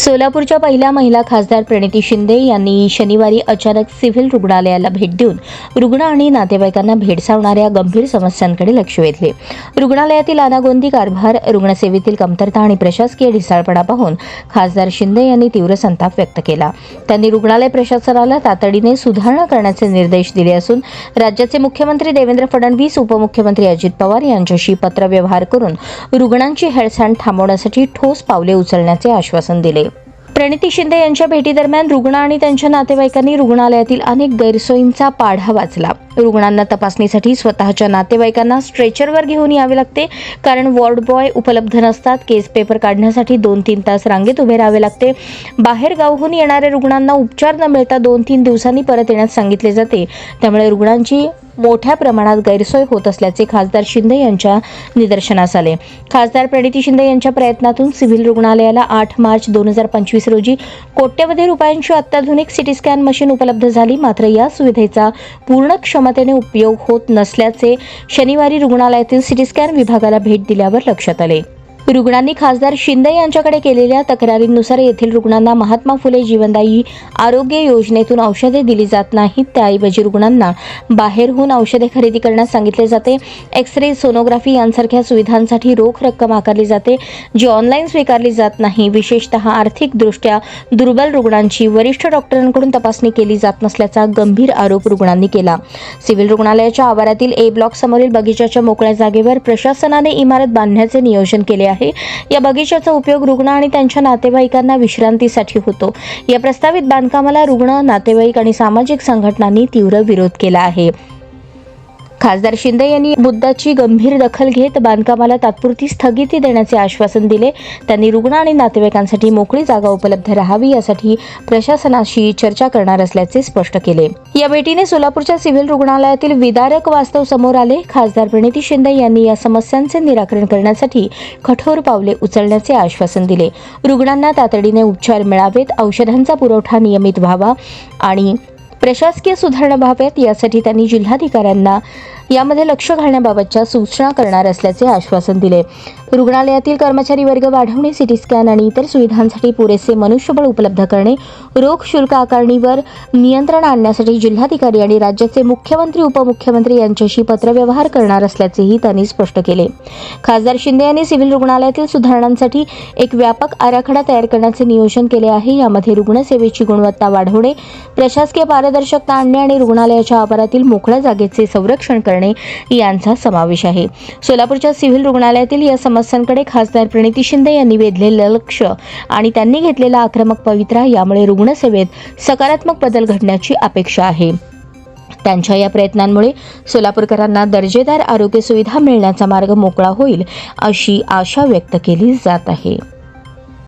सोलापूरच्या पहिल्या महिला खासदार प्रणिती शिंदे यांनी शनिवारी अचानक सिव्हिल रुग्णालयाला भेट देऊन रुग्ण आणि नातेवाईकांना भेडसावणाऱ्या गंभीर समस्यांकडे लक्ष वेधले. रुग्णालयातील अनागोंदी कारभार, रुग्णसेवेतील कमतरता आणि प्रशासकीय ढिसाळपणा पाहून खासदार शिंदे यांनी तीव्र संताप व्यक्त केला. त्यांनी रुग्णालय प्रशासनाला तातडीने सुधारणा करण्याचे निर्देश दिले असून राज्याचे मुख्यमंत्री देवेंद्र फडणवीस, उपमुख्यमंत्री अजित पवार यांच्याशी पत्रव्यवहार करून रुग्णांची हेळसांड थांबवण्यासाठी ठोस पावले उचलण्याचे आश्वासन दिले. प्रणिती शिंदे यांच्या भेटीदरम्यान रुग्ण आणि त्यांच्या नातेवाईकांनी रुग्णालयातील अनेक गैरसोयींचा पाढा वाचला. रुग्णांना तपासणीसाठी स्वतःच्या नातेवाईकांना स्ट्रेचरवर घेऊन यावे लागते, कारण वॉर्ड बॉय उपलब्ध नसतात. केस पेपर काढण्यासाठी 2-3 तास रांगेत उभे राहावे लागते. बाहेर गावाहून येणाऱ्या रुग्णांना उपचार न मिळता 2-3 दिवसांनी परत येण्यास सांगितले जाते. त्यामुळे रुग्णांची मोठ्या प्रमाणात गैरसोय होत असल्याचे खासदार शिंदे यांच्या निदर्शनास आले. खासदार प्रणिती शिंदे यांच्या प्रयत्नातून सिव्हिल रुग्णालयाला 8 मार्च 2025 रोजी कोट्यवधी रुपयांची अत्याधुनिक सिटी स्कॅन मशीन उपलब्ध झाली. मात्र या सुविधेचा पूर्ण क्षमतेने उपयोग होत नसल्याचे शनिवारी रुग्णालयातील सिटी स्कॅन विभागाला भेट दिल्यावर लक्षात आले. रुग्णांनी खासदार शिंदे यांच्याकडे केलेल्या तक्रारींनुसार येथील रुग्णांना महात्मा फुले जीवनदायी आरोग्य योजनेतून औषधे दिली जात नाहीत. त्याऐवजी रुग्णांना बाहेरहून औषधे खरेदी करण्यास सांगितले जाते. एक्स-रे, सोनोग्राफी यांसारख्या सुविधांसाठी रोख रक्कम आकारली जाते, जी ऑनलाईन स्वीकारली जात नाही. विशेषतः आर्थिकदृष्ट्या दुर्बल रुग्णांची वरिष्ठ डॉक्टरांकडून तपासणी केली जात नसल्याचा गंभीर आरोप रुग्णांनी केला. सिव्हिल रुग्णालयाच्या आवारातील ए ब्लॉक समोरील बगीचाच्या मोकळ्या जागेवर प्रशासनाने इमारत बांधण्याचे नियोजन केले आहे. या बगीचाचा उपयोग रुग्ण आणि त्यांच्या नातेवाईकांना विश्रांतीसाठी होतो. या प्रस्तावित बांधकामाला रुग्ण, नातेवाईक आणि सामाजिक संघटनांनी तीव्र विरोध केला आहे. खासदार शिंदे यांनी मुद्द्याची गंभीर दखल घेत बांधकामाला तात्पुरती स्थगिती देण्याचे आश्वासन दिले. त्यांनी रुग्ण आणि नातेवाईकांसाठी मोकळी जागा उपलब्ध राहावी यासाठी प्रशासनाशी चर्चा करणार असल्याचे स्पष्ट केले. या भेटीने सोलापूरच्या सिव्हिल रुग्णालयातील विदारक वास्तव समोर आले. खासदार प्रणिती शिंदे यांनी या समस्यांचे निराकरण करण्यासाठी कठोर पावले उचलण्याचे आश्वासन दिले. रुग्णांना तातडीने उपचार मिळावेत, औषधांचा पुरवठा नियमित व्हावा आणि प्रशासकीय सुधारणा व्हाव्यात यासाठी त्यांनी जिल्हाधिकाऱ्यांना यामध्ये लक्ष घालण्याबाबतच्या सूचना करणार असल्याचे आश्वासन दिले. रुग्णालयातील कर्मचारी वर्ग वाढवणे, सिटी स्कॅन आणि इतर सुविधांसाठी पुरेसे मनुष्यबळ उपलब्ध करणे, रोख शुल्क आकारणीवर नियंत्रण आणण्यासाठी जिल्हाधिकारी आणि राज्याचे मुख्यमंत्री, उपमुख्यमंत्री यांच्याशी पत्रव्यवहार करणार असल्याचेही त्यांनी स्पष्ट केले. खासदार शिंदे यांनी सिव्हिल रुग्णालयातील सुधारणांसाठी एक व्यापक आराखडा तयार करण्याचे नियोजन केले आहे. यामध्ये रुग्णसेवेची गुणवत्ता वाढवणे, प्रशासकीय पारदर्शकता आणणे आणि रुग्णालयाच्या आवारातील मोकळ्या जागेचे संरक्षण करणे यांचा समावेश आहे. सोलापूरच्या सिव्हिल रुग्णालयातील या समस्यांकडे खासदार प्रणिती शिंदे यांनी वेधलेले लक्ष आणि त्यांनी घेतलेला आक्रमक पवित्रा यामुळे रुग्णसेवेत सकारात्मक बदल घडण्याची अपेक्षा आहे. त्यांच्या या प्रयत्नांमुळे सोलापूरकरांना दर्जेदार आरोग्य सुविधा मिळण्याचा मार्ग मोकळा होईल अशी आशा व्यक्त केली जात आहे.